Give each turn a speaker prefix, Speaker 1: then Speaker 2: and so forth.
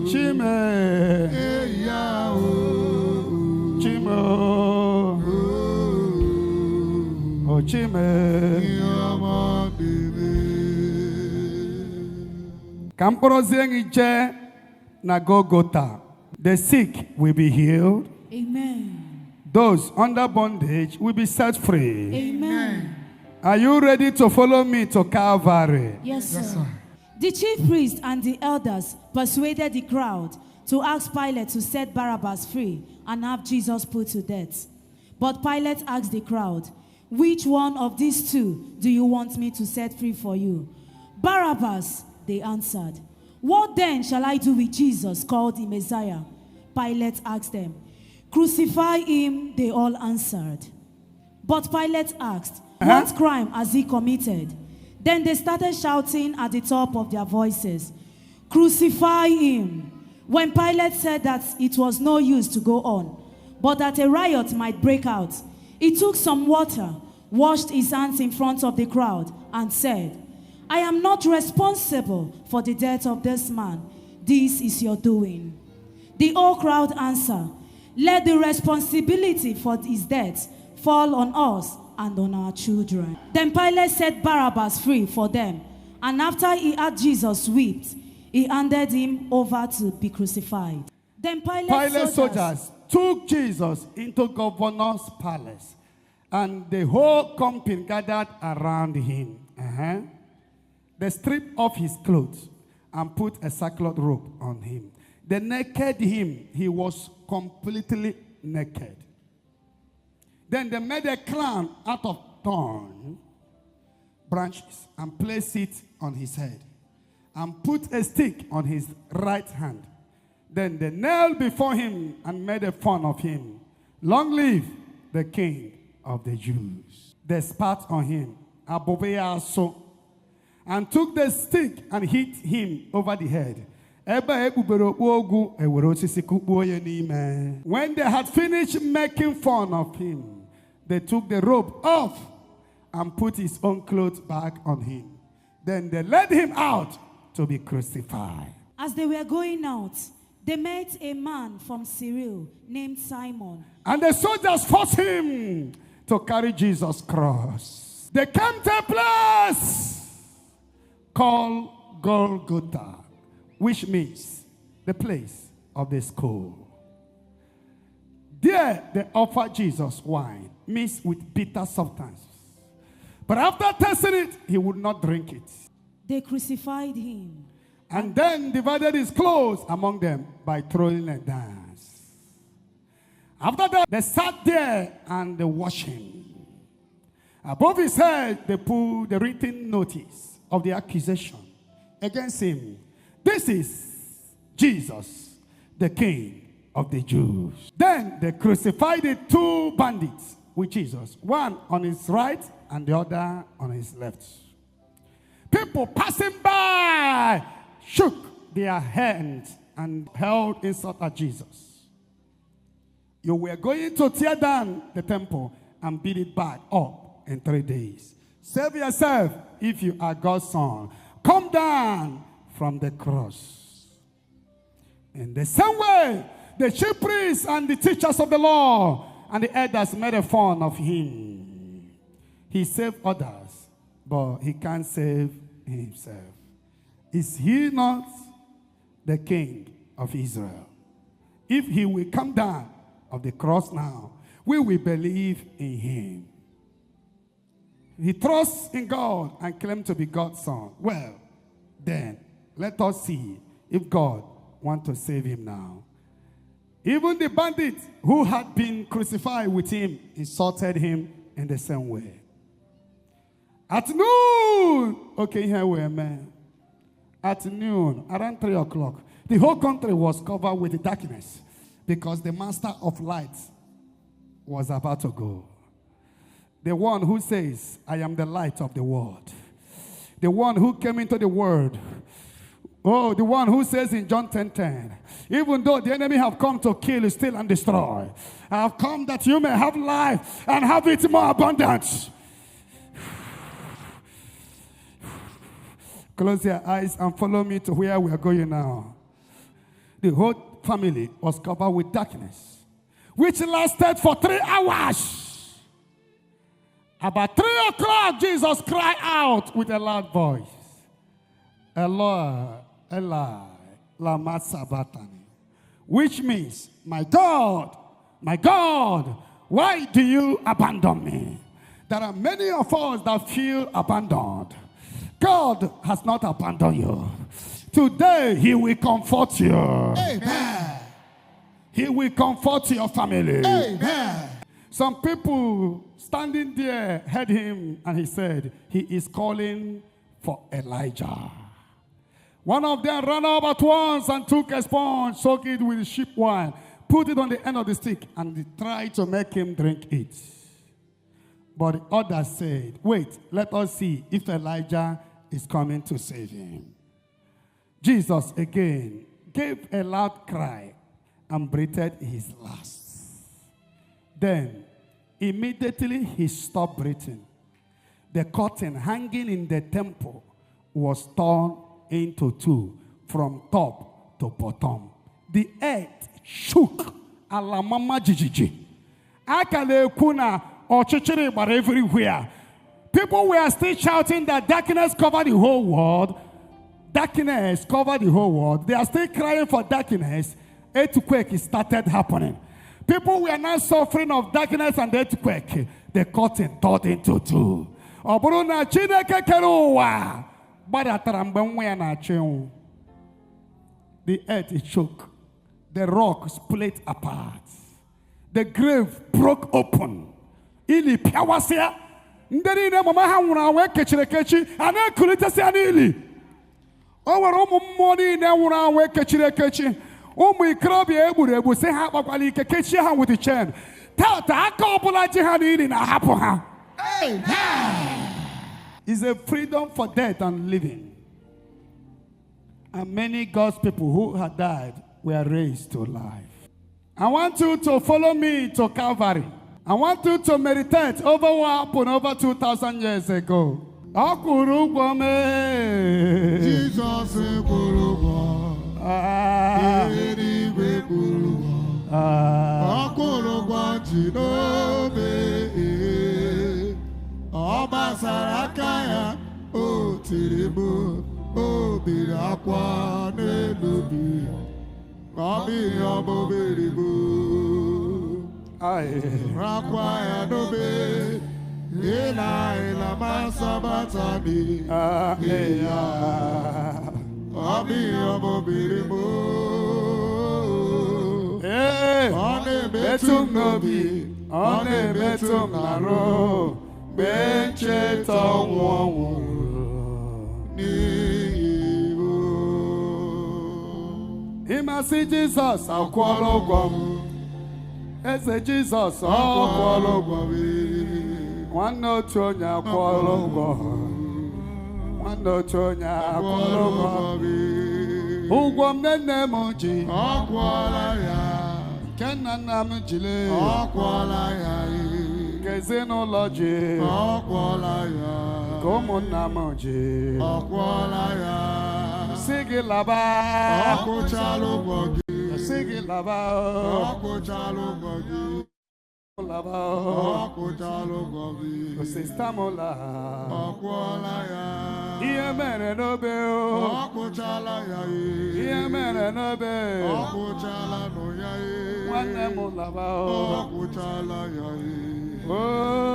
Speaker 1: Chime. Chimo. Oh, Chime. Kamporoziengiche na Golgotha. The sick will be healed.
Speaker 2: Amen.
Speaker 1: Those under bondage will be set free.
Speaker 2: Amen.
Speaker 1: Are you ready to follow me to Calvary?
Speaker 2: Yes, sir. The chief priests and the elders persuaded the crowd to ask Pilate to set Barabbas free and have Jesus put to death. But Pilate asked the crowd, "Which one of these two do you want me to set free for you?" "Barabbas," they answered. "What then shall I do with Jesus, called the Messiah?" Pilate asked them. "Crucify him," they all answered. But Pilate asked, "What crime has he committed?" Then they started shouting at the top of their voices, "Crucify him." When Pilate said that it was no use to go on, but that a riot might break out, he took some water, washed his hands in front of the crowd, and said, "I am not responsible for the death of this man. This is your doing." The whole crowd answered, "Let the responsibility for his death fall on us and on our children." Then Pilate set Barabbas free for them, and after he had Jesus whipped, he handed him over to be crucified. Then Pilate's soldiers
Speaker 1: took Jesus into governor's palace, and the whole company gathered around him. They stripped off his clothes and put a sackcloth robe on him. They naked him. He was completely naked. Then they made a crown out of thorn branches and placed it on his head and put a stick on his right hand. Then they knelt before him and made a fun of him. "Long live the King of the Jews." They spat on him, and took the stick and hit him over the head. When they had finished making fun of him, they took the robe off and put his own clothes back on him. Then they led him out to be crucified.
Speaker 2: As they were going out, they met a man from Cyrene named Simon.
Speaker 1: And the soldiers forced him to carry Jesus' cross. They came to a place called Golgotha, which means the place of the skull. There they offered Jesus wine mixed with bitter substance. But after tasting it, he would not drink it.
Speaker 2: They crucified him
Speaker 1: and then divided his clothes among them by throwing a dance. After that, they sat there and they washed him. Above his head, they put the written notice of the accusation against him. "This is Jesus, the King of the Jews." Then they crucified the two bandits with Jesus, one on his right and the other on his left. People passing by shook their hands and hurled insult at Jesus. "You were going to tear down the temple and build it back up in 3 days. Save yourself if you are God's son. Come down from the cross." In the same way, the chief priests and the teachers of the law and the elders made a fun of him. He saved others, but he can't save himself. Is he not the King of Israel? If he will come down of the cross now, we will believe in him. He trusts in God and claims to be God's son. Well, then, let us see if God wants to save him now. Even the bandits who had been crucified with him insulted him in the same way. At noon, okay, here we are, man. At noon, around 3 o'clock, the whole country was covered with darkness because the master of light was about to go. The one who says, "I am the light of the world." The one who came into the world. Oh, the one who says in John 10:10, "Even though the enemy have come to kill, steal, and destroy, I have come that you may have life and have it more abundant." Close your eyes and follow me to where we are going now. The whole family was covered with darkness, which lasted for 3 hours. About 3 o'clock, Jesus cried out with a loud voice, Eloi, Eli, lama sabachthani, which means, my God, why do you abandon me? There are many of us that feel abandoned. God has not abandoned you. Today, He will comfort you.
Speaker 3: Amen.
Speaker 1: He will comfort your family.
Speaker 3: Amen.
Speaker 1: Some people standing there heard him and he said, he is calling for Elijah. One of them ran up at once and took a sponge, soaked it with sheep wine, put it on the end of the stick, and tried to make him drink it. But the others said, wait, let us see if Elijah is coming to save him. Jesus again gave a loud cry and breathed his last. Then, immediately he stopped breathing. The curtain hanging in the temple was torn into 2 from top to bottom. The earth shook. Alamama jijiji. Akale kuna ochichiri but everywhere. People were still shouting that darkness covered the whole world. Darkness covered the whole world. They are still crying for darkness. Earthquake started happening. People were not suffering of darkness and earthquake. The curtain tore into 2. Oburuna Chineke keruwa. The earth shook. The rock split apart. The grave broke open. Ili piawasia. Nderi ne mama ha nwura we kechirekechi ana kulitesi ana ili. O were ụmụ mmụọ niile nwụrụ anwụ ekechiri ekechi. Ụmụ ikorobịa egburu egbu sị ha akpakwala ike kechie ha with the chain. Tata aka ọbụla ji ha n'ili na hapụ ha. It's a freedom for death and living. And many God's people who had died were raised to life. I want you to follow me to Calvary. I want you to meditate over what happened over 2,000 years ago.
Speaker 3: Jesus Ila masabatani Abi obobiribo One betum nobi One betum naro Benche tawon Niwo
Speaker 1: Imasi Jesus akwolo gwam Eze Jesus akwolo gwam One no tonya kwalongo. One no tonya kwalongo. Ugwam nene moji.
Speaker 3: Akwala ya.
Speaker 1: Kenan namjile.
Speaker 3: Akwala ya.
Speaker 1: Kezeno loji.
Speaker 3: Akwala ya.
Speaker 1: Komo namoji.
Speaker 3: Akwala ya.
Speaker 1: Sigi laba.
Speaker 3: Akuchalo gogi.
Speaker 1: Sigi laba.
Speaker 3: Akuchalo gogi.
Speaker 1: Laba.
Speaker 3: Akuchalo gogi.
Speaker 1: Sistamola.
Speaker 3: Akwala ya.
Speaker 1: Iye mere nobe o.
Speaker 3: Akuchala ya.
Speaker 1: Iye mere nobe.
Speaker 3: Akuchala no ya.
Speaker 1: Wane mo laba o.
Speaker 3: Akuchala ya.
Speaker 1: Oh.